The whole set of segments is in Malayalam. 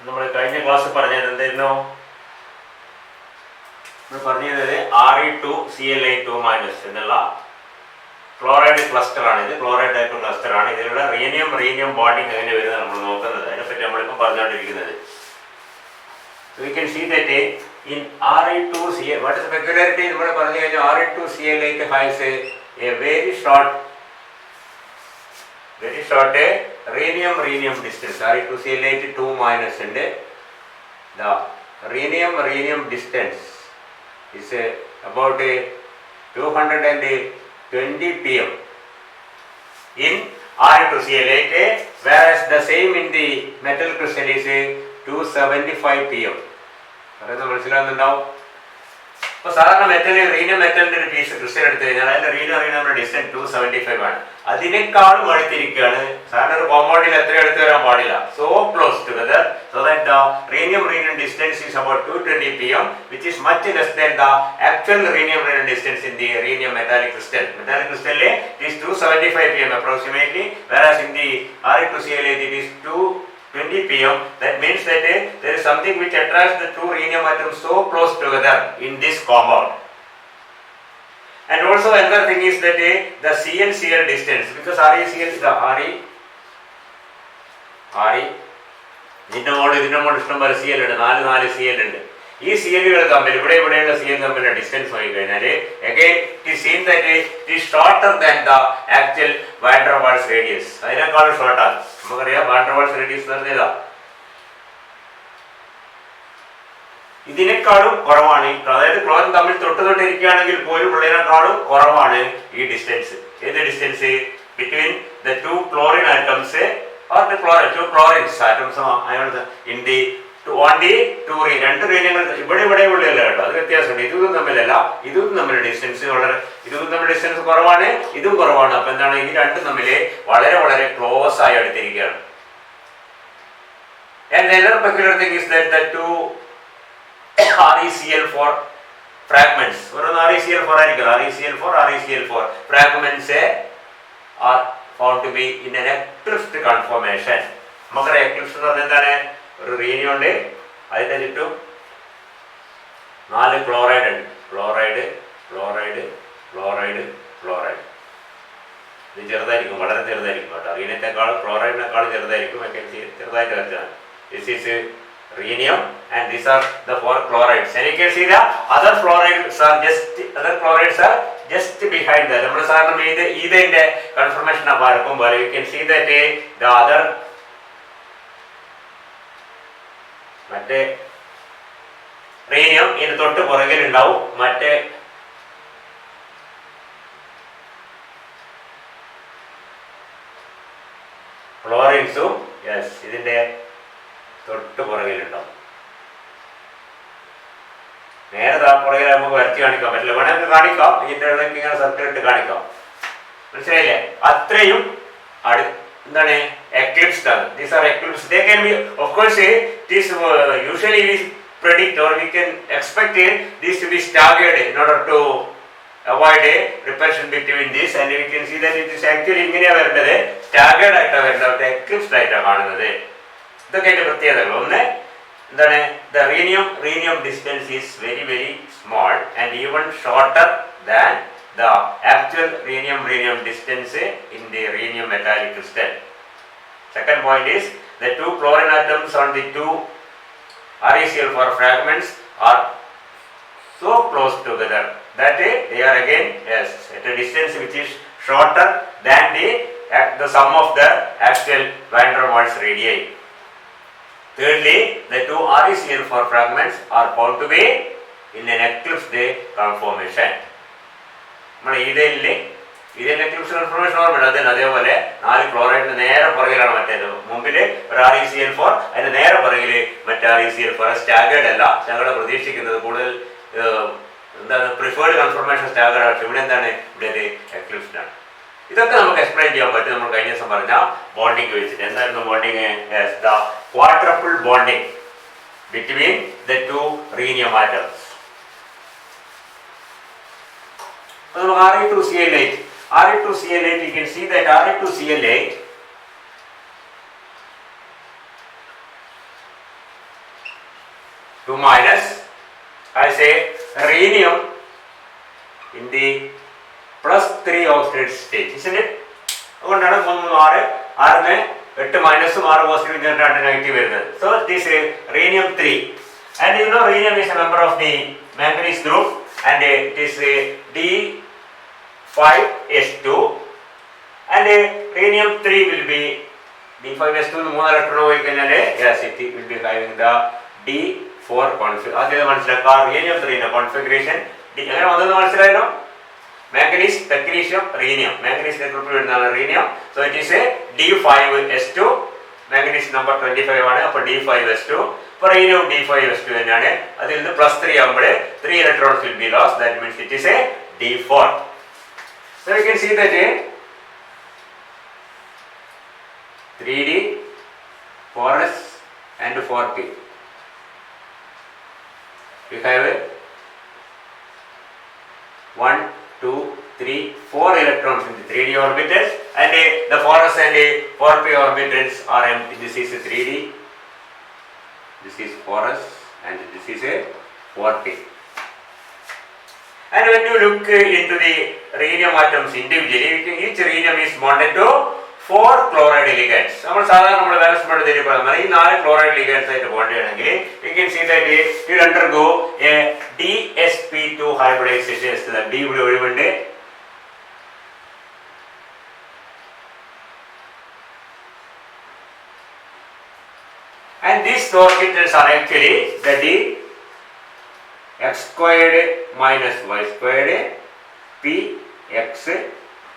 നമ്മൾ കഴിഞ്ഞ ക്ലാസ് പറഞ്ഞത് എന്തായിരുന്നു? നമ്മൾ പറഞ്ഞത് Re2Cl2- എന്നുള്ള ക്ലോറൈഡ് ക്ലസ്റ്റർ ആണ്. ഇത് ക്ലോറൈഡ് ടൈപ്പ് ക്ലസ്റ്റർ ആണ്. ഇതിലുള്ള റീനിയം ബോണ്ടിങ് എങ്ങനെ വരുന്നത് നമ്മൾ നോക്കുന്നത്. അതിനെപ്പറ്റി നമ്മളിപ്പോൾ പറഞ്ഞുകൊണ്ടിരിക്കുന്നത്. We can see that in Re2Cl, what is the peculiarity? നമ്മൾ പറഞ്ഞു കഴിഞ്ഞാൽ Re2Cl8 has a very short rhenium distance. Re2Cl8 2- ഉണ്ട്. The rhenium distance is about 220 pm in Re2Cl8, whereas the same in the metal crystal is 275 pm. പറയുന്നത് മനസ്സിലാകുന്നുണ്ടാവും. അപ്പോൾ സാധാരണ റീനിയം മെറ്റലിന്റെ ഒരു പീസ് ക്രിസ്റ്റൽ എടുത്തു കഴിഞ്ഞാൽ അതിന്റെ റീനിയം ഡിസ്റ്റൻസ് 275 ആണ്. അതിനേക്കാളും അടുത്തിരിക്കുകയാണ്. സാധാരണ ഒരു കോമ്പൗണ്ടിൽ എത്ര അടുത്ത് വരാൻ പാടില്ല. So close together so that the rhenium distance is about 220 pm, which is much less than the actual rhenium distance in the rhenium metallic crystal. Metallic crystal it is 275 pm approximately, whereas in the Re2Cl8 it is 220 pm. That means that there is something which attracts the two rhenium atoms so close together in this compound. And also another thing is that the Cl distance, because ReCl is the Re ഇതിന്റെ മോഡ് ഇഷ്ടം പോലെ Cl ഉണ്ട്. 4 Cl ഉണ്ട്. ഈ Cl-കൾ തമ്മിൽ ഇവിടെയുള്ള Cl തമ്മിലുള്ള ഡിസ്റ്റൻസ് നോക്കി കഴിഞ്ഞാൽ again it is seen that it is shorter than the actual van der Waals radius. അതിനേക്കാളും ഷോർട്ടാണ്. നമുക്കറിയാം van der Waals radius എന്ന് പറഞ്ഞാൽ ഇതിനേക്കാളും കുറവാണ്. അതായത് ക്ലോറിൻ തമ്മിൽ തൊട്ടിരിക്കുകയാണെങ്കിൽ പോലും ഉള്ളതിനേക്കാളും കുറവാണ് ഈ ഡിസ്റ്റൻസ്. ഏത് distance? Between the two chlorine atoms or the two chlorines atoms in the രണ്ട് റീനിയങ്ങൾ ഇവിടെ ഉള്ളതല്ല കേട്ടോ. അത് വ്യത്യാസമുണ്ട്. ഇതും തമ്മിലല്ല, ഇതും തമ്മിൽ ഡിസ്റ്റൻസ് ഡിസ്റ്റൻസ് കുറവാണ്, ഇതും കുറവാണ്. അപ്പൊ എന്താണ്? ഈ രണ്ടും തമ്മിൽ വളരെ ക്ലോസ് ആയി അടുത്തിരിക്കുകയാണ്. And another peculiar thing is that the two ReCl4 fragments, ഓരോന്ന് ReCl4 ആയിരിക്കും. ReCl4 fragments are found to be in an eclipsed conformation. നമുക്കറിയാം എക്ലിപ്സ് എന്ന് പറഞ്ഞാൽ എന്താണ്? ഒരു റീനിയം ഉണ്ട്, അതിന്റെ ചുറ്റും 4 ക്ലോറൈഡ് ഉണ്ട്. ക്ലോറൈഡ്. ഇത് ചെറുതായിരിക്കും, വളരെ ചെറുതായിരിക്കും കേട്ടോ. റീനിയത്തെക്കാളും ക്ലോറൈഡിനേക്കാളും ചെറുതായിരിക്കും. ചെറുതായിട്ട് വെച്ചാണ്. This is rhenium and these are the 4 chlorides. And you can see the other chlorides are just behind that. നമ്മൾ സാധാരണ ഇതിന്റെ confirmation പാർക്കുമ്പോൾ you can see that the other മറ്റേ റീനിയം ഇതിന് തൊട്ട് പുറകിൽ ഉണ്ടാവും. മറ്റേ ക്ലോറിൻസും ഇതിന്റെ തൊട്ട് പുറകിലുണ്ടാവും. നേരെ പുറകിൽ നമുക്ക് വരച്ച് കാണിക്കാൻ പറ്റില്ല. വേണമെങ്കിൽ കാണിക്കാം. ഇതിന്റെ ഇടയ്ക്ക് ഇങ്ങനെ സർക്കിൾ ഇട്ട് കാണിക്കാം. മനസ്സിലായില്ലേ? അത്രയും എന്താണ് എക്ലിപ്സ്ഡ് ആണ്. These are eclipsed. They can be, of course, this usually we predict or we can expect this to be staggered in order to avoid a repulsion between this, and we can see that it is actually ഇങ്ങനെയാണ് വരുന്നത്. സ്റ്റാഗേർഡ് ആയിട്ടാണ് വരുന്നത്, എക്ലിപ്സ്ഡ് ആയിട്ടാണ് കാണുന്നത്. ഇതൊക്കെ അതിന്റെ പ്രത്യേകതകൾ. ഒന്ന് എന്താണ്? The rhenium distance is very small and even shorter than the actual rhenium distance in the rhenium metallic crystal. Second point is the two chlorine atoms on the two ReCl4 fragments are so close together that they are again at a distance which is shorter than the sum of the actual van der Waals radii. Thirdly, the two ReCl4 fragments are found to be in an eclipsed conformation. നമ്മുടെ ഇതിന്റെ എക്ലിപ്സ് കൺഫർമേഷൻ ഓർമ്മയുണ്ട്. അതേപോലെ 4 ക്ലോറൈഡിന് നേരെ പുറകിലാണ് മറ്റേത്. മുമ്പിൽ ഒരു ReCl4, അതിന് നേരെ പുറകില് മറ്റേ ReCl4. സ്റ്റാഗേർഡ് അല്ല. ഞങ്ങൾ പ്രതീക്ഷിക്കുന്നത് കൂടുതൽ എന്താണ് പ്രിഫേർഡ് കൺഫർമേഷൻ സ്റ്റാഗേർഡ് ആണ്. ഇവിടെ എന്താണ്? ഇവിടെ എക്ലിപ്സ്ഡ് ആണ്. ഇതൊക്കെ നമുക്ക് എക്സ്പ്ലെയിൻ ചെയ്യാൻ പറ്റും. നമ്മൾ കഴിഞ്ഞ ദിവസം പറഞ്ഞ ബോണ്ടിങ് വെച്ചിട്ട്. എന്തായിരുന്നു bonding? The quadruple bonding between the two റീനിയം atoms. Re2Cl8, you can see that Re2Cl8 2 minus. I say rhenium in the plus 3 oxidate state, isn't it? So this is rhenium 3, and you know rhenium is a member of the manganese group, and it is D5S2, and rhenium 3 will be D5S2 yes, it will be having the D4 configuration. Rhenium 3 configuration manganese, technetium, rhenium. Manganese group rhenium. So it is a D5S2. Manganese number 25 for D5S2. For rhenium D5S2 that is the plus 3 3 electrons will be lost. That means it is a D4. So you can see that 3D, 4S and 4P. We have 1, 2, 3, 4 electrons in the 3D orbitals, and the 4s and 4p orbitals are empty. This is a 3D, this is 4s, and this is a 4p. And when you look into the rhenium atoms individually, each rhenium is bonded to 4 chloride ligands. We can 4 chloride ligands bonded. You can see that it will undergo a DsP2 hybridization. The D will be and these orbitals are actually the D x squared minus y squared p x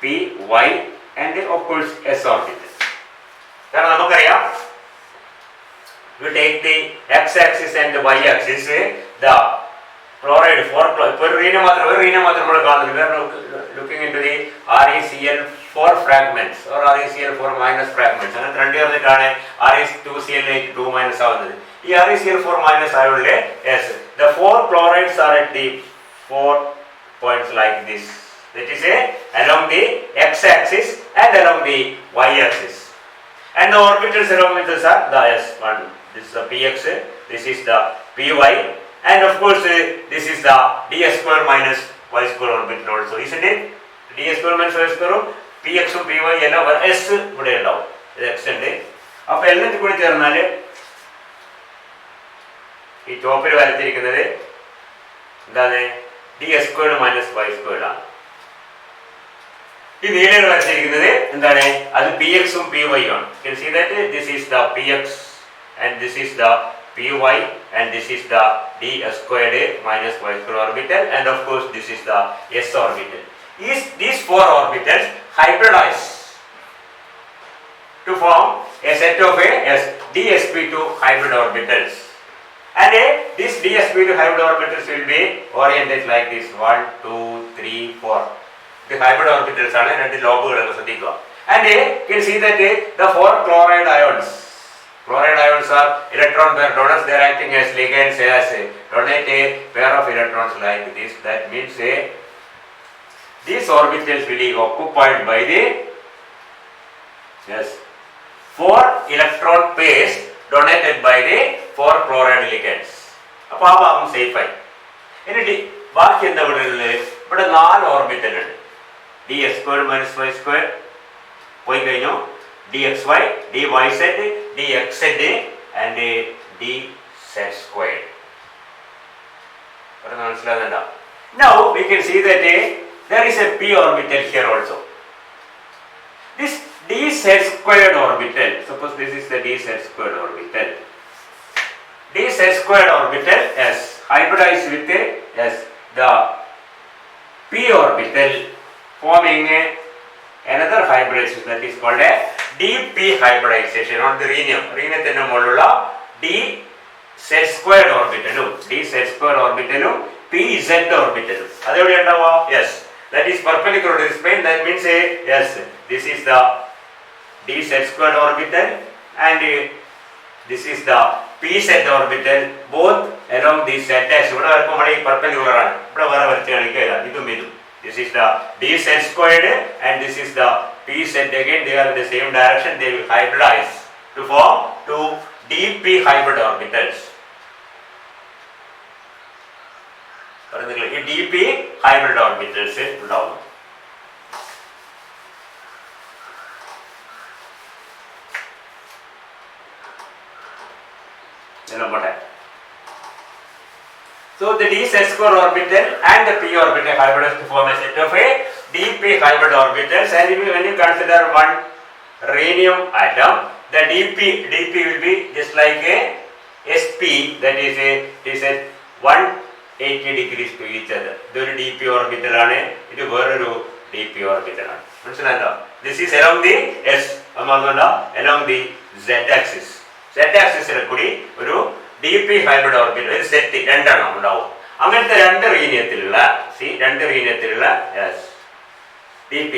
p y and of course s orbital. We take the x-axis and the y-axis, the chloride, 4 chloride, we are looking into the ReCl4 fragments or ReCl4 minus fragments. And Re2Cl2 minus. This ReCl4 minus yes, the 4 chlorides are at the 4 points like this. That is along the x-axis and along the y-axis. And the orbitals along with this are the S1. This is the Px, this is the Py, and of course this is the ds square minus y square orbital also, isn't it? ds square minus y square, Px and Py S would end out. Extend. Up element could tell it operate ds square minus y square. This is Px and Py. You can see that this is the Px and this is the Py and this is the d squared minus y square orbital, and of course this is the s orbital. These 4 orbitals hybridize to form a set of dsp2 hybrid orbitals, and these dsp2 hybrid orbitals will be oriented like this: 1, 2, 3, 4. The hybrid orbitals are and the lobe, and you can see that the 4 chloride ions. Chloride ions are electron pair donors. They are acting as ligands as donate a pair of electrons like this. That means these orbitals will be occupied by the 4 electron pairs donated by the 4 chloride ligands. Now, safe. In ബാക്കി എന്താ ഇവിടെ 4 ഓർബിറ്റൽ ഉണ്ട്. d(x2 - y2) പോയി കഴിഞ്ഞു. dxy, dyz, dxz and dz2. മനസ്സിലാകുന്നുണ്ടോ? Now we can see that there is a p orbital here also. This dz2 orbital, suppose this is the dz2 orbital. dz2 orbital is hybridized with the p orbital, forming another hybridization that is called a dp hybridization on the rhenium. Rhenium mollulla dz2 orbitalum, dz2 orbitalum, pz orbitalum. Adevide undava? Yes, that is perpendicular to this plane. That means yes, this is the dz2 orbital and this is the pz orbital, both along the z dash. Perpendicular ആണ്. This is the dz2 and this is the pz. Again they are in the same direction. They will hybridize to form 2 dp hybrid orbitals. പറയുന്നില്ല, ഈ ഡി പി ഹൈബ്രിഡ് ഓർബിറ്റൽസ് ഉണ്ടാവുന്നു. So the d set square orbital and the p orbital hybridized to form a set of a dp hybrid orbitals, and when you consider one rhenium atom, the dp will be just like a sp, that is a 180 degrees to each other. This is dp orbital ആണ്, ഇത് വേറൊരു dp orbital ആണ്. മനസ്സിലായോ? This is along the s along the z axis. Z axis ൽ കൂടി ഒരു dp hybrid orbital ഒരു സെറ്റ് രണ്ടെണ്ണം ഉണ്ടാവും. അങ്ങനത്തെ രണ്ട് റീനിയത്തിലുള്ള dp.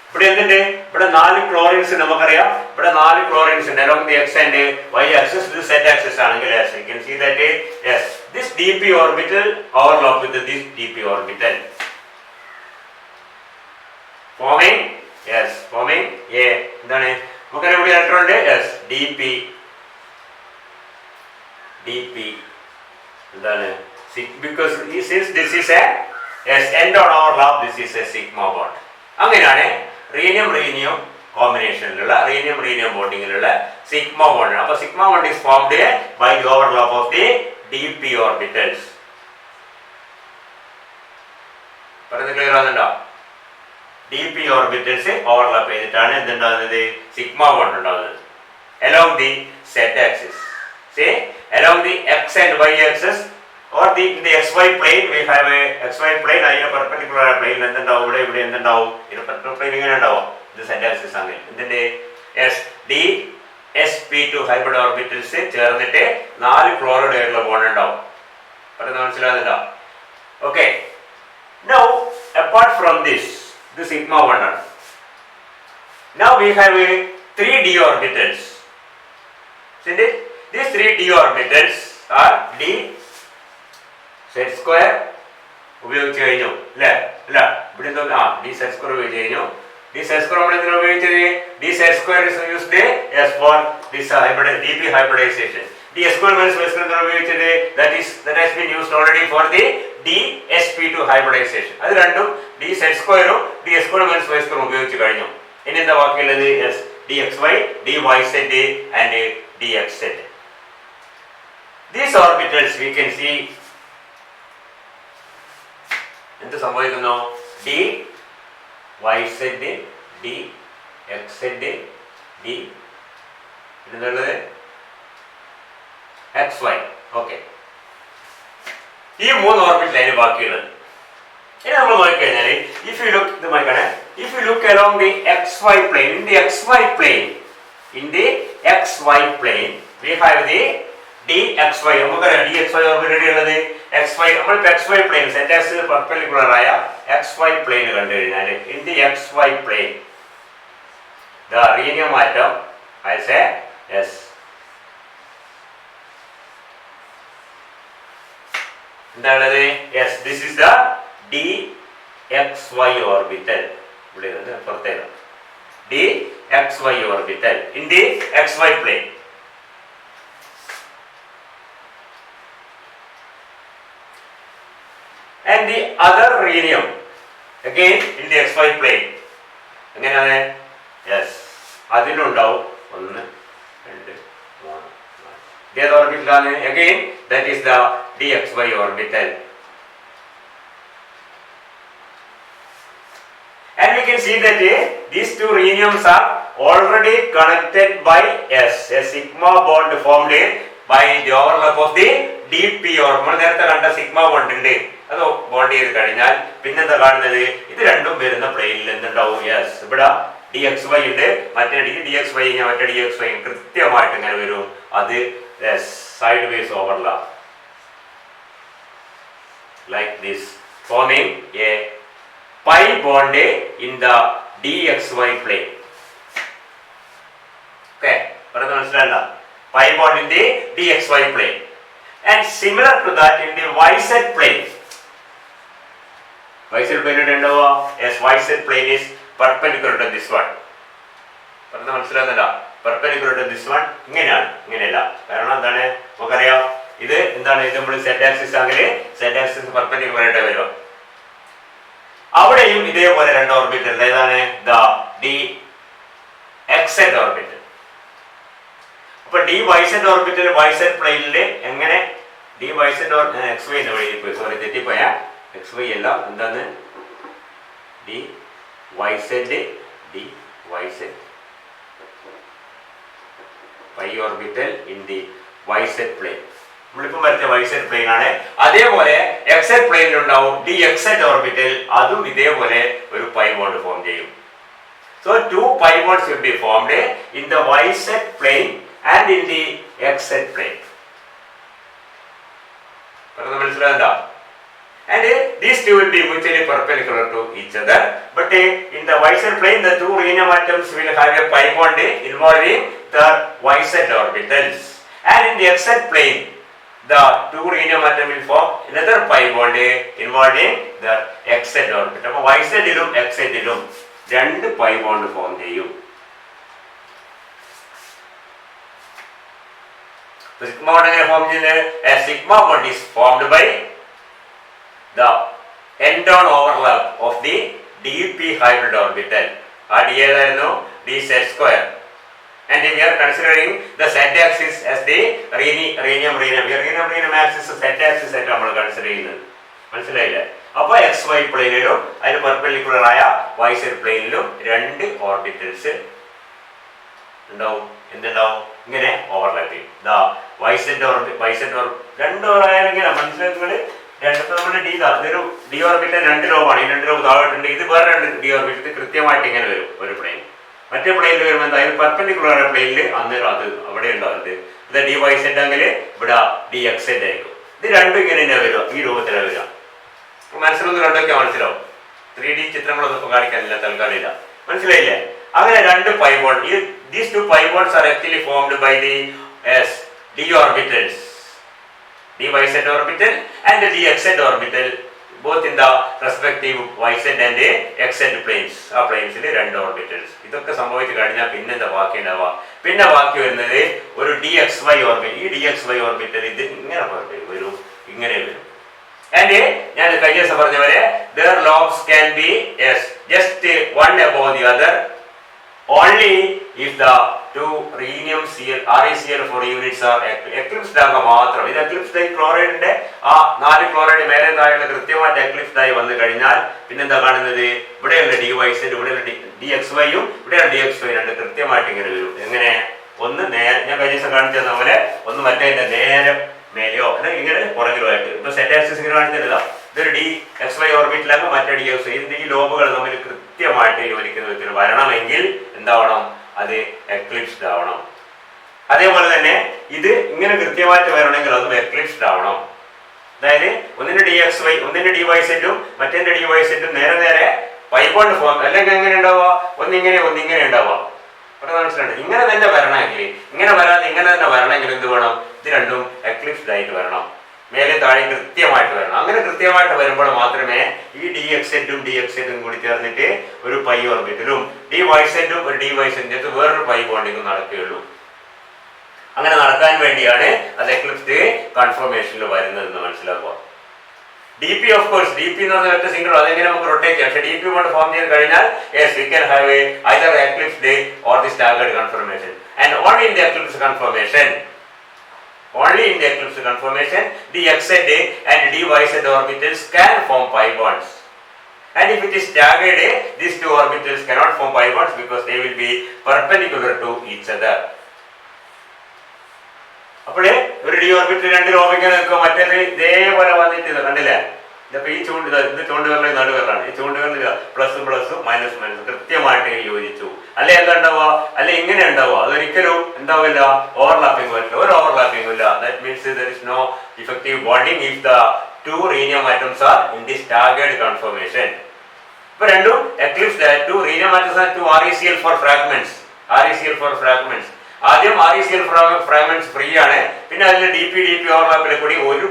ഇവിടെ എന്തുണ്ട്? ഇവിടെ 4 ക്ലോറിൻസ് നമുക്കറിയാം. ഇവിടെ 4 ക്ലോറിൻസ് ഉണ്ട് along the x and y axis. ഇത് z axis ആണെങ്കിൽ yes, you can see that yes, this dp orbital overlap with this dp orbital, forming a എന്താണ് നമുക്കറിയാം ഇവിടെ ഇലക്ട്രോൺ ഉണ്ട്. yes, dp എന്താണ് because since this is a end on overlap, this is a sigma bond. അങ്ങനെയാണ് റീനിയം കോമ്പിനേഷനിലുള്ള റീനിയം ബോണ്ടിങ്ങിലുള്ള സിഗ്മ ബോണ്ട്. അപ്പോൾ sigma bond is formed by the overlap of the dp orbitals. പറയുന്നത് ക്ലിയർ ആകുന്നുണ്ടോ? dp orbitals ഓവർലാപ്പ് ചെയ്തിട്ടാണ് എന്തുണ്ടാകുന്നത്? സിഗ്മ ബോണ്ട് ഉണ്ടാകുന്നത് along the z axis. See, along the x and y axis, or in the xy plane, we have a xy plane, അതിന് പെർപെൻഡിക്കുലർ പ്ലെയിൻ എന്തുണ്ടാവും? ഇവിടെ എന്തുണ്ടാവും? ഇതിന് പെർപെൻഡിക്കുലർ പ്ലെയിൻ ഇങ്ങനെ ഉണ്ടാവും. ഇത് z axis ആണ്. ഇതിന്റെ d sp2 ഹൈബ്രിഡ് ഓർബിറ്റൽസ് ചേർന്നിട്ട് 4 ക്ലോറൈഡ് ആയിട്ടുള്ള ബോണ്ട് ഉണ്ടാവും. പറയുന്നത് മനസ്സിലാകുന്നുണ്ടോ? Okay. Now apart from this sigma bond ആണ്. Now we have 3 d orbitals. See it? These 3 d orbitals are d z square ഉപയോഗിച്ച് കഴിഞ്ഞു അല്ലേ? അല്ല, ഇവിടെ d z square ഉപയോഗിച്ച് കഴിഞ്ഞു. d z square നമ്മൾ എന്തിനാണ് ഉപയോഗിച്ചത്? d z square is used as for this dp hybridization. d square minus y square എന്തിനാണ് ഉപയോഗിച്ചത്? that has been used already for the d sp2 hybridization. അത് രണ്ടും d z square ഉം d square minus y square ഉപയോഗിച്ച് കഴിഞ്ഞു. ഇനി എന്താ ബാക്കിയുള്ളത്? yes, dxy, dyz and dxz. These orbitals we can see എന്ത് സംഭവിക്കുന്നു? dyz, dxz, എന്നുള്ളത് xy. ഓക്കെ, ഈ 3 ഓർബിറ്റൽ അതിന് ബാക്കിയുള്ളത്. ഇനി നമ്മൾ നോക്കിക്കഴിഞ്ഞാൽ if you look along the xy plane, in the xy plane we have the dxy. നമുക്കറിയാം dxy ഓർബിറ്റൽ ഉള്ളത് xy. നമ്മൾ xy plane z axis perpendicular ആയ xy plane കണ്ടു കഴിഞ്ഞാൽ in the xy plane the rhenium atom has a എന്താണത്? yes, this is the dxy orbital. ഇവിടെ പുറത്തേക്ക് dxy orbital in the xy plane. And the other rhenium again in the xy plane. എങ്ങനെയാണ്? yes, അതിനുണ്ടാവും 1 2 3 4. ഏത് ഓർബിറ്റലാണ്? again that is the dxy orbital. And we can see that these two rheniums are already connected by a sigma bond formed by the overlap of the dp orbital. നമ്മൾ നേരത്തെ കണ്ട സിഗ്മ ബോണ്ട് ഉണ്ട്, അത് ബോണ്ട് ചെയ്ത് കഴിഞ്ഞാൽ പിന്നെന്താ കാണുന്നത്? ഇത് രണ്ടും വരുന്ന പ്ലെയിനിൽ എന്തുണ്ടാവും? yes, ഇവിടെ dxy ഉണ്ട്, മറ്റേ dxy മറ്റേ dxy കൃത്യമായിട്ട് ഇങ്ങനെ വരും. അത് side vase overlap like this, forming a pi bond in the dxy plane. Okay, പറയുന്നത് മനസ്സിലായല്ലോ? pi bond in the dxy plane. And similar to that in the yz plane. yz plane ഉണ്ടാവുക? yes, yz plane is perpendicular to this one. പറയുന്നത് മനസ്സിലാകുന്നില്ല? perpendicular to this one ഇങ്ങനെയാണ്, ഇങ്ങനെയല്ല. കാരണം എന്താണ്? നമുക്കറിയാം ഇത് എന്താണ്, ഇത് നമ്മൾ സെഡ് ആക്സിസ് ആണെങ്കിൽ സെഡ് ആക്സിസ് പെർപെൻഡിക്കുലർ ആയിട്ട് വരും. അവിടെയും ഇതേപോലെ രണ്ട് ഓർബിറ്റൽ, ഏതാണ് ഡി എക്സെഡ് ഓർബിറ്റൽ. അപ്പൊ ഡി വൈസെഡ് ഓർബിറ്റൽ വൈസെഡ് പ്ലെയിനിൽ എങ്ങനെ ഡി വൈസെഡ് എക്സ് വൈ വഴി സോറി തെറ്റിപ്പോയ എക്സ് വൈ എല്ലാം എന്താണ് D Y Z pi orbital in the Y Z plane. നമ്മളിപ്പം വരച്ച വൈസെഡ് പ്ലെയിൻ ആണ്. അതേപോലെ എക്സെഡ് പ്ലെയിനിൽ ഉണ്ടാവും ഡി എക്സെഡ് ഓർബിറ്റൽ, അതും ഇതേപോലെ ഒരു പൈ ബോണ്ട് ഫോം ചെയ്യും. So 2 pi bonds will be formed in the y-z plane and in the x-z plane. മനസ്സിലാകുന്നുണ്ടോ? And these two will be mutually perpendicular to each other. But in the y-z plane, the two rhenium atoms will have a pi bond involving the y-z orbitals. And in the x-z plane, the two rhenium atom will form another pi bond involving the x-z orbital. അപ്പോൾ y-z-ലും x-z-ലും രണ്ട് പൈ ബോണ്ട് ഫോം ചെയ്യും. സിഗ്മ ബോണ്ട് എങ്ങനെ ഫോം ചെയ്യുന്നത്? Sigma bond is formed by the end on overlap of the dp hybrid orbital. ആ d ഏതായിരുന്നു? d z square. And we are considering the z axis as the rhenium axis z axis ആയിട്ട് നമ്മൾ കൺസിഡർ ചെയ്യുന്നത്. മനസ്സിലായില്ലേ? അപ്പൊ എക്സ് വൈ പ്ലെയിനിലും അതിന് പെർപെൻഡിക്കുലർ ആയ വൈസെഡ് പ്ലെയിനിലും രണ്ട് ഓർബിറ്റൽസ് ഉണ്ടാവും. എന്തുണ്ടാവും? ഇങ്ങനെ ഓവർലാപ്പ് ചെയ്യും. രണ്ടോറായാലും ഇങ്ങനെ മനസ്സിലാക്കുന്നത് രണ്ടത്തെ നമ്മുടെ ഇതൊരു ഡി ഓർബിറ്റൽ രണ്ട് ലോബാണ്. ഈ രണ്ട് ലോബ് താഴോട്ടുണ്ട്. ഇത് വേറെ രണ്ട് ഡി ഓർബിറ്റൽ കൃത്യമായിട്ട് ഇങ്ങനെ വരും ഒരു പ്ലെയിൻ. മറ്റേ പ്ലെയിനിൽ വരുമ്പോൾ എന്താ പെർപെൻഡിക്കുലർ ആയ പ്ലെയിനിൽ അന്നേരം അത് അവിടെ ഉണ്ടാവുന്നത്. ഇത് ഡി വൈസെഡ് ആണെങ്കിൽ ഇവിടെ ഡി എക്സെഡ് ആയിരിക്കും. ഇത് രണ്ടും ഇങ്ങനെ തന്നെ വരും, ഈ രൂപത്തിലാണ് വരിക. മനസ്സിലൊന്നും കണ്ടൊക്കെ മനസ്സിലാവും. 3D ചിത്രങ്ങളൊന്നും ഇപ്പൊ കാണിക്കാനില്ല, തൽക്കാലില്ല. മനസ്സിലായില്ലേ? അങ്ങനെ രണ്ട് pi bond, these two pi bonds are actually formed by the d orbitals, d y-z orbital and the d x-z orbital, both in the respective y-z and x-z planes. ആ പ്ലെയിൻസിൽ രണ്ട് ഓർബിറ്റൽസ്. ഇതൊക്കെ സംഭവിച്ചു കഴിഞ്ഞാൽ പിന്നെന്താ ബാക്കി ഉണ്ടാവുക? പിന്നെ ബാക്കി വരുന്നത് ഒരു dxy ഓർബിറ്റൽ. ഈ dxy ഓർബിറ്റൽ ഇത് ഇങ്ങനെ വരും, ഇങ്ങനെ വരും. And ഞാൻ കഴിഞ്ഞ ദിവസം പറഞ്ഞ പോലെ their lobes can be just one above the other only if the two rhenium ReCl4 units are eclipsed ആകുക മാത്രം. ഇത് എക്ലിപ്സ്ഡ് ആയി ക്ലോറൈഡിന്റെ ആ 4 ക്ലോറൈഡ് മേലെ താഴെ കൃത്യമായിട്ട് എക്ലിപ്സ്ഡ് ആയി വന്നു കഴിഞ്ഞാൽ പിന്നെന്താ കാണുന്നത്? ഇവിടെയുള്ള DYZ, ഇവിടെയുള്ള DXYയും ഇവിടെയുള്ള DXY രണ്ട് കൃത്യമായിട്ട് ഇങ്ങനെ വരും. എങ്ങനെ? ഒന്ന് നേരെ ഞാൻ കഴിഞ്ഞ ദിവസം കാണിച്ചു തന്ന പോലെ, ഒന്ന് മറ്റേ നേരെ മേലെയോ അല്ലെ ഇങ്ങനെ പുറകിലോ ആയിട്ട്. ഇപ്പൊ സെറ്റ് ആക്സിസ് ഇങ്ങനെ കാണിച്ചില്ല. ഇതൊരു DXY ഓർബിറ്റിലാകും, മറ്റേ DXY. ഇതിന്റെ ഈ ലോബുകൾ തമ്മിൽ കൃത്യമായിട്ട് യോജിക്കുന്ന വിധത്തിൽ വരണമെങ്കിൽ എന്താവണം? അത് എക്ലിപ്സ്ഡ് ആവണം. അതേപോലെ തന്നെ ഇത് ഇങ്ങനെ കൃത്യമായിട്ട് വരണമെങ്കിൽ അതും എക്ലിപ്സ്ഡ് ആവണം. അതായത് ഒന്നിന്റെ DXY ഒന്നിന്റെ DYZും മറ്റേ DYZും നേരെ നേരെ പൈ ബോണ്ട് ഫോം, അല്ലെങ്കിൽ എങ്ങനെ ഉണ്ടാവുക? ഒന്നിങ്ങനെ ഉണ്ടാവുക. മനസ്സിലുണ്ട്? ഇങ്ങനെ തന്നെ വരണമെങ്കിൽ, ഇങ്ങനെ വരാതെ ഇങ്ങനെ തന്നെ വരണമെങ്കിൽ എന്ത് വേണം? ഇത് രണ്ടും എക്ലിപ്സ്ഡ് ആയിട്ട് വരണം, മേലെ താഴെ കൃത്യമായിട്ട് വരണം. അങ്ങനെ കൃത്യമായിട്ട് വരുമ്പോൾ മാത്രമേ ഈ DXZും DXZും കൂടി ചേർന്നിട്ട് ഒരു പൈ ഓർബിറ്റലും DYZും ഒരു DYZും ചേർത്ത് വേറൊരു പൈ ബോണ്ടിങ്ങും നടക്കുകയുള്ളൂ. അങ്ങനെ നടക്കാൻ വേണ്ടിയാണ് അത് എക്ലിപ്സ്ഡ് കൺഫർമേഷനിൽ വരുന്നതെന്ന് മനസ്സിലാക്കുക. DP of course, DP എന്ന് പറഞ്ഞ ഒറ്റ സിംഗിൾ അതെങ്ങനെ നമുക്ക് റൊട്ടേറ്റ് ചെയ്യാം. പക്ഷേ DP കൊണ്ട് ഫോം ചെയ്ത് കഴിഞ്ഞാൽ we can have either eclipsed or the staggered conformation. And only in the eclipsed conformation, the XZ and DYZ orbitals can form pi bonds. And if it is staggered, these two orbitals cannot form pi bonds because they will be perpendicular to each other. അപ്പോഴേ ഒരു ഡി ഓർബിറ്റൽ രണ്ട് ലോബിങ്ങനെ നിൽക്കും, മറ്റേത് ഇതേപോലെ വന്നിട്ട് ഇത് കണ്ടില്ലേ? ഇതപ്പോ ഈ ഇത് ചൂണ്ടുവിരൽ നടുവിരലാണ്. ഈ ചൂണ്ടുവിരൽ പ്ലസും മൈനസും കൃത്യമായിട്ട് യോജിച്ചു. അല്ലെ എന്താ ഉണ്ടാവുക? അല്ലെ ഇങ്ങനെ ഉണ്ടാവുക? അതൊരിക്കലും എന്താവില്ല, ഓവർലാപ്പിംഗ് വരില്ല, ഒരു ഓവർലാപ്പിംഗ് ഇല്ല. That means there is no effective bonding if the two rhenium atoms are in the staggered conformation. ഇപ്പൊ രണ്ടും എക്ലിപ്സ്ഡ് ആയ two rhenium atoms are two ReCl4 fragments. ആദ്യം ReCl ഫ്രാഗ്മെന്റ്സ് ഫ്രീ ആണ്. പിന്നെ അതിൽ DP ഓവർലാപ്പിൽ കൂടി ഒരു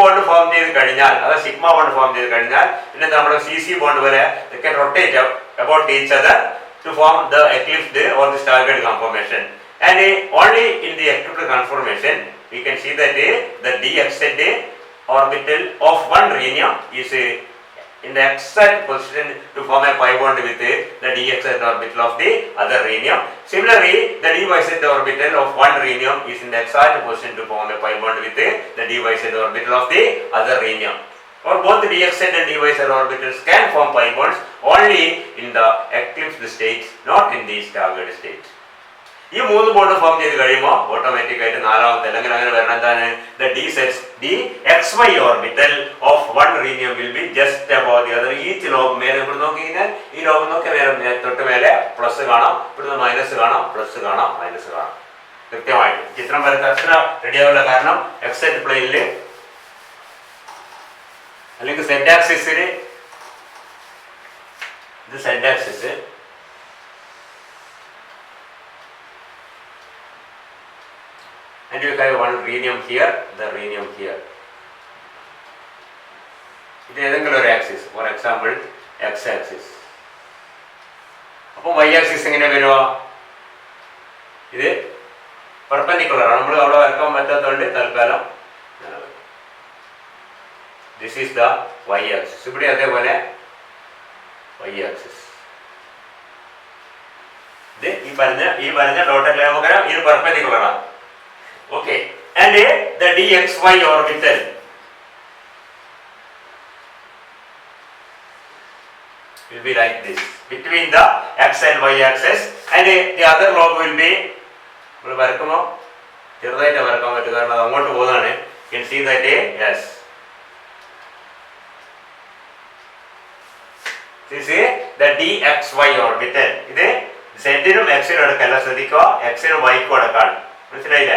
ബോണ്ട് ഫോം ചെയ്ത് കഴിഞ്ഞാൽ, അതായത് സിഗ്മ ബോണ്ട് ഫോം ചെയ്ത് കഴിഞ്ഞാൽ പിന്നെ നമ്മുടെ CC ബോണ്ട് വരെ can rotate about each other to form the eclipsed or the staggered conformation. And only in the eclipsed conformation we can see that the dxz orbital of one rhenium is in the exact position to form a pi bond with the dxz orbital of the other rhenium. Similarly, the dyz orbital of one rhenium is in the exact position to form a pi bond with the dyz orbital of the other rhenium. Or both dxz and dyz orbitals can form pi bonds only in the eclipsed states, not in the staggered states. ഈ മൂന്ന് ബോണ്ട് ഫോം ചെയ്ത് കഴിയുമ്പോൾ ഓട്ടോമാറ്റിക് ആയിട്ട് നാലാമത്തെ അല്ലെങ്കിൽ അങ്ങനെ വരണം എന്താണ് the xy orbital of one rhenium will be just above the other. Each lobe മേലെ ഇവിടെ നോക്കി കഴിഞ്ഞാൽ ഈ ലോബ് നോക്കി മേലെ തൊട്ട് മേലെ പ്ലസ് കാണാം, ഇവിടുന്ന് മൈനസ് കാണാം, പ്ലസ് കാണാം, മൈനസ് കാണാം. കൃത്യമായിട്ട് ചിത്രം വരച്ച റെഡിയാവില്ല. കാരണം എക്സെറ്റ് പ്ലെയിനില് അല്ലെങ്കിൽ സെഡ് ആക്സിസിൽ ഇത് Z axis, and you have one rhenium here, the rhenium here. ഇത് ഏതെങ്കിലും ഒരു axis, for example X axis. അപ്പോൾ വൈ ആക്സിസ് എങ്ങനെ വരുമോ? ഇത് പെർപെൻഡിക്കുലർ ആണ്, നമ്മൾ അവിടെ വരക്കാൻ പറ്റാത്തതുകൊണ്ട് തൽക്കാലം this is the Y axis. ഇവിടെ അതേപോലെ വൈ ആക്സിസ്. ഇത് ഈ പറഞ്ഞ ഡോട്ടഡ് ലൈൻ നമുക്കറിയാം, ഇത് പെർപെൻഡിക്കുലർ ആണ്. Okay, and the dxy orbital will be like this between the x and y axis, and the other lobe will be നമ്മൾ വരക്കുമ്പോൾ ചെറുതായിട്ട് വരക്കാൻ പറ്റും, കാരണം അത് അങ്ങോട്ട് പോകുന്നതാണ്. You can see that yes, this is the dxy orbital. ഇത് z-നും x-നും എടുക്കല്ല, ശ്രദ്ധിക്കുക, x-നും y-ക്കും എടുക്കാണ്. മനസ്സിലായില്ല?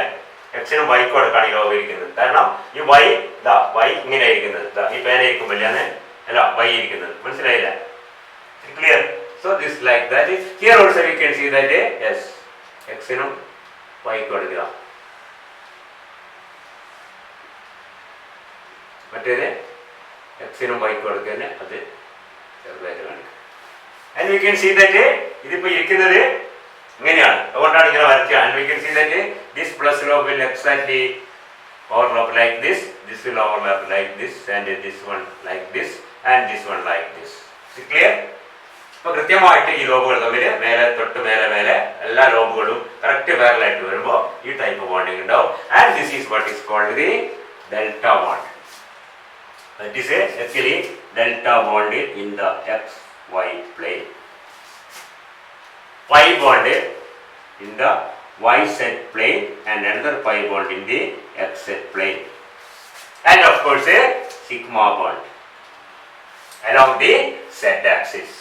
എക്സിനും വൈക്കും എടുക്കാണ് ഈ ലോബ് ഇരിക്കുന്നത്. കാരണം ഈ വൈ ഇങ്ങനെ ഇരിക്കുന്നത്, ഈ പേന ഇരിക്കുമ്പോഴാണ് അല്ല വൈ ഇരിക്കുന്നത്. മനസ്സിലായില്ല? Clear? So this like that. Here also you can see that yes, എക്സിനും വൈക്കും എടുക്കുക. മറ്റേത് എക്സിനും വൈക്കും എടുക്കുക, അത് ചെറുതായിട്ട് കാണിക്കും. And you can see that ഇതിപ്പോ ഇരിക്കുന്നത് ഇങ്ങനെയാണ്, അതുകൊണ്ടാണ് ഇങ്ങനെ വരയ്ക്കുക. And we can see that this plus lobe will exactly overlap like this, this will overlap like this, and this one like this, and this one like this. Clear? അപ്പോൾ കൃത്യമായിട്ട് ഈ ലോബുകൾ തമ്മിൽ മേലെ തൊട്ട് മേലെ എല്ലാ ലോബുകളും കറക്റ്റ് പാരലായിട്ട് വരുമ്പോൾ ഈ ടൈപ്പ് ബോണ്ടിങ് ഉണ്ടാവും. And this is what is called the delta bond. That is actually delta bond in the X Y plane. Pi bond in the yz plane and another pi bond in the xz plane, and of course a sigma bond along the z axis.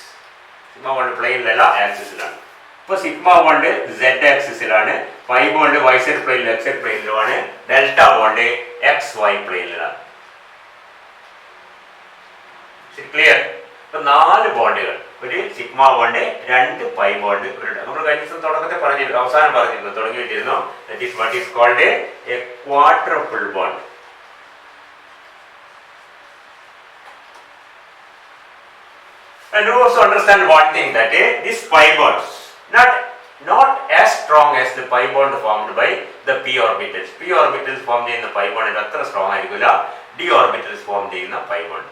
Sigma bond plane illa axis ilana. Appo sigma bond z axis ilana, pi bond yz plane xz plane ilana, delta bond xy plane ilana. Is it clear? അപ്പോൾ 4 ബോണ്ടുകൾ, ഒരു സിഗ്മ ബോണ്ട്, 2 പൈ ബോണ്ട്, നമ്മൾ കഴിഞ്ഞ ദിവസം തുടക്കത്തെ പറഞ്ഞിരുന്നു, അവസാനം പറഞ്ഞിരുന്നു, തുടങ്ങിയിട്ടിരുന്നു. That is what is called a quadruple bond. And you also understand one thing, that these pi bonds not as strong as the pi bond formed by the p orbitals. p orbitals formed in the pi bond അത്ര സ്ട്രോങ് ആയിരിക്കില്ല, d orbitals formed ചെയ്യുന്ന pi bond.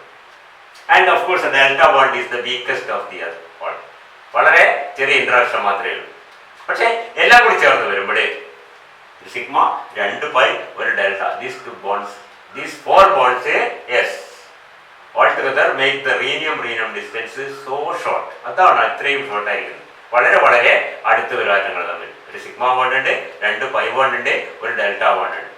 And of course the delta bond is the weakest of the other bond. വളരെ ചെറിയ ഇന്ററാക്ഷൻ മാത്രമേ ഉള്ളൂ. പക്ഷേ എല്ലാം കൂടി ചേർന്ന് വരുമ്പോൾ സിഗ്മ, 2 പൈ, ഒരു delta, these 4 bonds yes altogether make the rhenium distance so short. അതാണ് ഇത്രയും ഷോർട്ട് ആയിരിക്കുന്നത്. വളരെ അടുത്ത് വരും ആറ്റങ്ങൾ തമ്മിൽ. ഒരു സിഗ്മ ബോണ്ട് ഉണ്ട്, 2 പൈ ബോണ്ട് ഉണ്ട്, ഒരു ഡെൽറ്റ ബോണ്ട് ഉണ്ട്.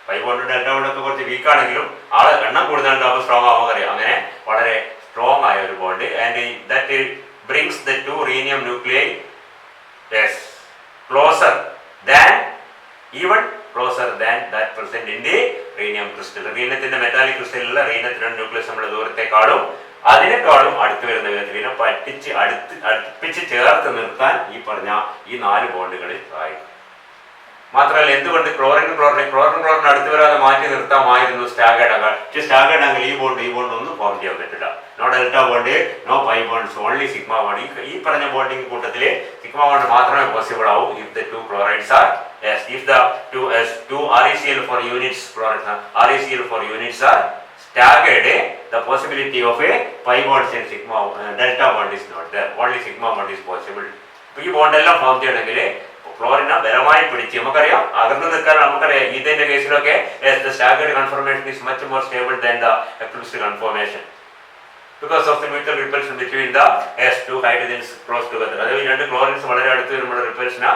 പൈ ബോണ്ടും ഡെൽറ്റ ബോണ്ടൊക്കെ കുറച്ച് വീക്കാണെങ്കിലും ആള് എണ്ണം കൂടുതലുണ്ടാകുമ്പോൾ സ്ട്രോങ് ആവുമ്പോൾ അറിയാം. അങ്ങനെ വളരെ സ്ട്രോങ് ആയ ഒരു bond. And that brings the 2 rhenium nuclei yes closer than that present in the rhenium crystal. റീനത്തിന്റെ മെറ്റാലിക് ക്രിസ്റ്റലിലുള്ള റീനത്തിന്റെ ന്യൂക്ലിയസ് നമ്മുടെ ദൂരത്തെക്കാളും അതിനേക്കാളും അടുത്ത് വരുന്ന വിധത്തിൽ ഇതിനെ അടുപ്പിച്ച് ചേർത്ത് നിർത്താൻ ഈ പറഞ്ഞ ഈ 4 ബോണ്ടുകളിൽ സഹായിക്കും. മാത്രമല്ല, എന്തുകൊണ്ട് ക്ലോറിൻ അടുത്ത് വരാതെ മാറ്റി നിർത്താമായിരുന്നു സ്റ്റാഗേർഡ് ആകാൻ. പക്ഷേ സ്റ്റാഗേർഡ് ആണെങ്കിൽ ഈ ബോണ്ട് ഒന്നും ഫോം ചെയ്യാൻ പറ്റില്ല. No delta bond, no pi bonds, only sigma bond. ഈ പറഞ്ഞ ബോണ്ടിങ് കൂട്ടത്തിൽ സിഗ്മ ബോണ്ട് മാത്രമേ പോസിബിൾ ആവൂ if the 2 chlorides are yes, if the two ReCl4 units ReCl4 units are staggered, the possibility of a pi bonds and sigma delta bond is not there. Only sigma bond is possible. ഈ ബോണ്ട് എല്ലാം ഫോം ചെയ്യണമെങ്കിൽ ക്ലോറിനെ ബലമായി പിടിച്ച് നമുക്കറിയാം അകന്നു നിൽക്കാൻ നമുക്കറിയാം ഇതിന്റെ കേസിലൊക്കെ staggered conformation is much more stable than the eclipsed conformation because of the mutual repulsion between the two hydrogens close together. അതായത് രണ്ട് ക്ലോറിൻസ് വളരെ അടുത്ത് വരുമ്പോൾ റിപ്പൽഷനെ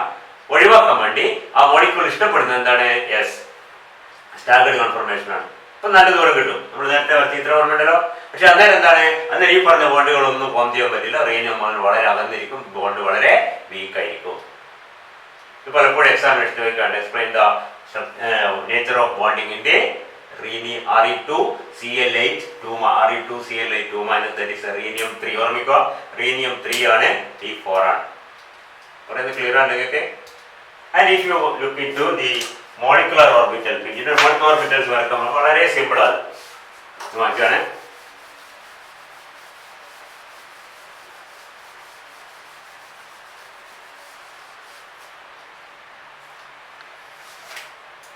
ഒഴിവാക്കാൻ വേണ്ടി ആ മോളിക്യൂൾ ഇഷ്ടപ്പെടുന്നത് എന്താണ്? സ്റ്റാഗേർഡ് കൺഫർമേഷൻ ആണ്. ഇപ്പൊ നല്ല ദൂരം കിട്ടും. നമ്മൾ നേരത്തെ ചിത്രം ഓർമ്മയുണ്ടല്ലോ. പക്ഷെ അന്നേരം എന്താണ്? അന്നേരം ഈ പറഞ്ഞ ബോണ്ടുകളൊന്നും ഫോം ചെയ്യാൻ പറ്റില്ല. റേനിയം വളരെ അകന്നിരിക്കും, ബോണ്ട് വളരെ വീക്ക് ആയിരിക്കും. ഇത് പലപ്പോഴും എക്സാമിനേഷൻ ചോദിക്കാണ്ട് explain the nature of bonding in the Re2Cl8 Re2Cl8 that is rhenium 3. ഓർമ്മിക്കുക, rhenium 3 ആണ്, T4 ആണ്. പറയുന്നത് ക്ലിയർ ആണ് നിങ്ങൾക്ക്? And if you look into the molecular orbital, ഇതിന്റെ molecular orbitals വരയ്ക്കാൻ വളരെ സിമ്പിൾ ആണ്. നോക്കിയാണ്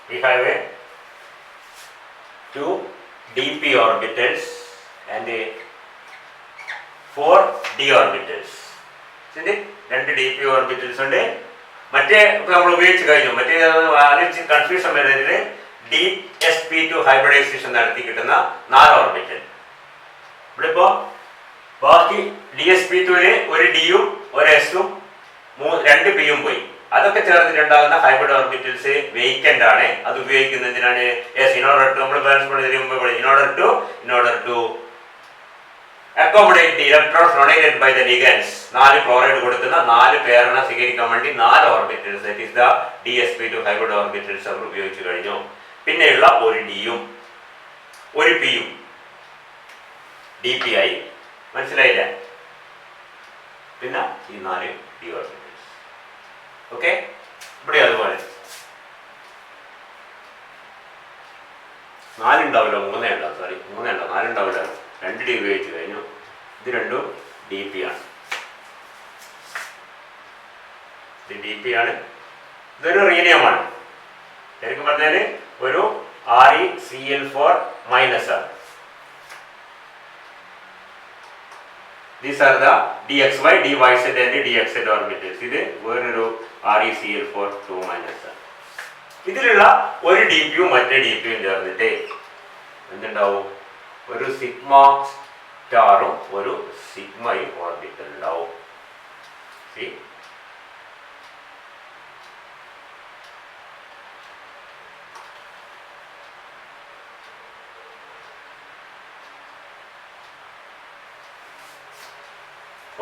we have a 2 dp orbitals and 4 d orbitals. ശരി, 2 dp orbitals ഉണ്ട്. മറ്റേ നമ്മൾ ഉപയോഗിച്ച് കഴിഞ്ഞു. മറ്റേ ആലോചിച്ച് കൺഫ്യൂഷൻ വരുന്നതിൽ DsP2 ഹൈബ്രിഡൈസേഷൻ നടത്തി കിട്ടുന്ന 4 ഓർബിറ്റൽ. ഇവിടെ ഇപ്പോ ബാക്കി DsP2ല് ഒരു ഡിയും ഒരു എസും 2 പിയും പോയി. അതൊക്കെ ചേർന്നിട്ടുണ്ടാകുന്ന ഹൈബ്രിഡ് ഓർബിറ്റൽസ് വേക്കന്റ് ആണ്. അത് ഉപയോഗിക്കുന്നതിനാണ് in order to നമ്മൾ ബാലൻസ് ചെയ്യുമ്പോൾ in order to accommodate the electrons donated by the ligands, 4 chloride കൊടുക്കുന്ന 4 പേരണ സ്വീകരിക്കാൻ വേണ്ടി 4 orbitals, that is the DsP2 hybrid orbitals അവർ ഉപയോഗിച്ചു കഴിഞ്ഞു. പിന്നെയുള്ള ഒരു ഡിയും ഒരു പിയും DP ആയി. മനസ്സിലായില്ല? പിന്നെ ഈ 4 ഡി ഓർബിറ്റൽസ്. ഓക്കെ, ഇവിടെ അതുപോലെ 4 ഉണ്ടാവില്ല, 3 ഉണ്ടാവും. സോറി, 3 ഉണ്ടാവും, 4 ഉണ്ടാവില്ല. 2 ഡി ഉപയോഗിച്ച് കഴിഞ്ഞു. ഇത് രണ്ടും DP ആണ്. ഇത് DP ആണ്. ഇതൊരു റീനിയമാണ്. ശരിക്കും പറഞ്ഞാൽ ഒരു ReCl4 മൈനസ് ആണ്. These are the dxy, dyz and dxz orbitals. ഇത് വേറൊരു ReCl4 2 മൈനസ് ആണ്. ഇതിലുള്ള ഒരു DPയും മറ്റേ DPയും ചേർന്നിട്ട് എന്തുണ്ടാവും? ഒരു സിഗ്മ സ്റ്റാറും ഒരു സിഗ്മയും ഓർബിറ്റൽ ഉണ്ടാവും.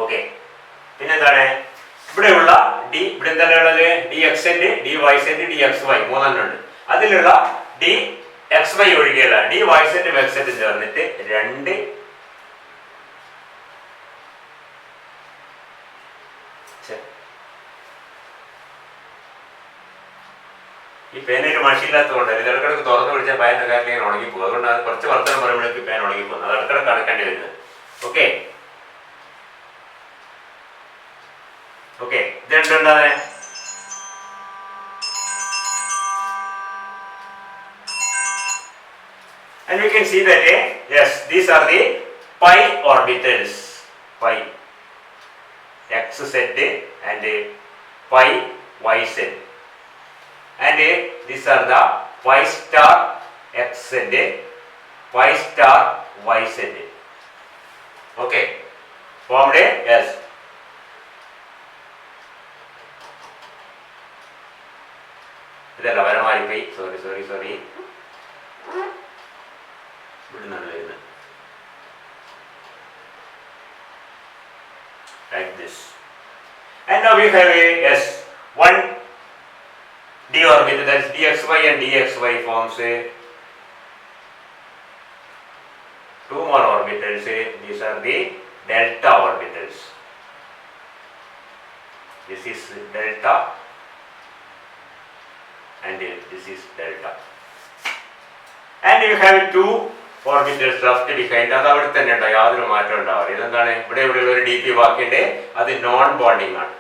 ഓക്കെ, പിന്നെന്താണ് ഇവിടെയുള്ള ഇവിടെ എന്താണ് ഉള്ളത്? DXZ, DYZ, DXY 3 ഉണ്ട്. അതിലുള്ള DXY ഒഴികെയുള്ള DYZ XZ ചേർന്നിട്ട് 2 ഈ പേനൊരു മഷിയില്ലാത്തതുകൊണ്ട് ഇത് ഇടക്കിടക്ക് തുറന്നു പിടിച്ചാൽ പേൻ്റെ കാര്യം ഇങ്ങനെ ഉണങ്ങിപ്പോകും. അതുകൊണ്ട് അത് കുറച്ച് വർത്തനം പറയുമ്പോഴേക്ക് പേൻ ഉണങ്ങിപ്പോകുന്നത്. അത് ഇടക്കിടക്ക് അടക്കേണ്ടി വരുന്നത്. ഓക്കെ ഓക്കെ, ഇത് രണ്ടുണ്ടാതെ and we can see that yes, these are the pi orbitals, pi xz and pi yz, and these are the pi star xz, pi star yz. Okay, formed yes. ഇതല്ല വരമാരി പോയി. Sorry like this. And now we have one d orbital, that is dxy and dxy forms 2 more orbitals. These are the delta orbitals. This is delta and this is delta. And you have 2 orbitals left behind. അത് അവിടെ തന്നെ ഉണ്ടാവും, യാതൊരു മാറ്റം ഉണ്ടാവില്ല. ഇതെന്താണ്? ഇവിടെ ഒരു DP ബാക്കിയുണ്ട്, അത് നോൺ ബോണ്ടിങ് ആണ്.